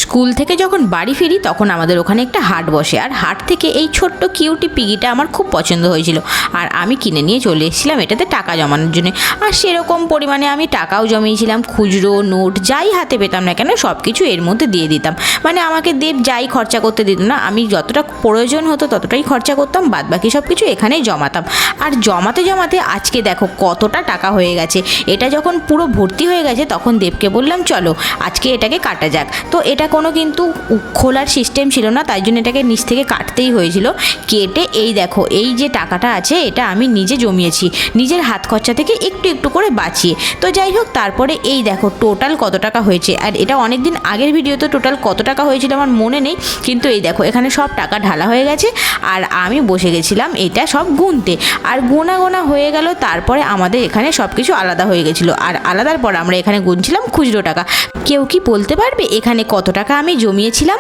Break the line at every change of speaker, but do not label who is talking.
School থেকে যখন বাড়ি ফিরি তখন আমাদের ওখানে একটা হাট বসে, আর হাট থেকে এই ছোট্ট কিউটি পিগিটা আমার খুব পছন্দ হয়েছিল, আর আমি কিনে নিয়ে চলে এসেছিলাম এটাতে টাকা জমানোর জন্য। আর সেরকম পরিমাণে আমি টাকাও জমিয়েছিলাম, খুচরো নোট যাই হাতে পেতাম না কেন সব কিছু এর মধ্যে দিয়ে দিতাম। মানে আমাকে দেব যাই খরচা করতে দিত না, আমি যতটা প্রয়োজন হতো ততটাই খরচা করতাম, বাদ বাকি সব কিছু এখানেই জমাতাম। আর জমাতে জমাতে আজকে দেখো কতটা টাকা হয়ে গেছে। এটা যখন পুরো ভর্তি হয়ে গেছে তখন দেবকে বললাম চলো আজকে এটাকে কাটা যাক। তো এটা কোনো কিন্তু খোলার সিস্টেম ছিল না, তাই জন্য এটাকে নিচ থেকে কাটতেই হয়েছিল। কেটে এই দেখো এই যে টাকাটা আছে এটা আমি নিজে জমিয়েছি, নিজের হাত খরচা থেকে একটু একটু করে বাঁচিয়ে। তো যাই হোক, তারপরে এই দেখো টোটাল কত টাকা হয়েছে। আর এটা অনেক দিন আগের ভিডিও, তো টোটাল কত টাকা হয়েছিল আমার মনে নেই, কিন্তু এই দেখো এখানে সব টাকা ঢালা হয়ে গেছে। আর আমি বসে গেছিলাম এটা সব গুনতে, আর গোনা গোনা হয়ে গেল। তারপরে আমাদের এখানে সব কিছু আলাদা হয়ে গেছিলো, আর আলাদার পর আমরা এখানে গুনছিলাম খুচরো টাকা। কেউ কি বলতে পারবে এখানে কত টাকা আমি জমিয়েছিলাম?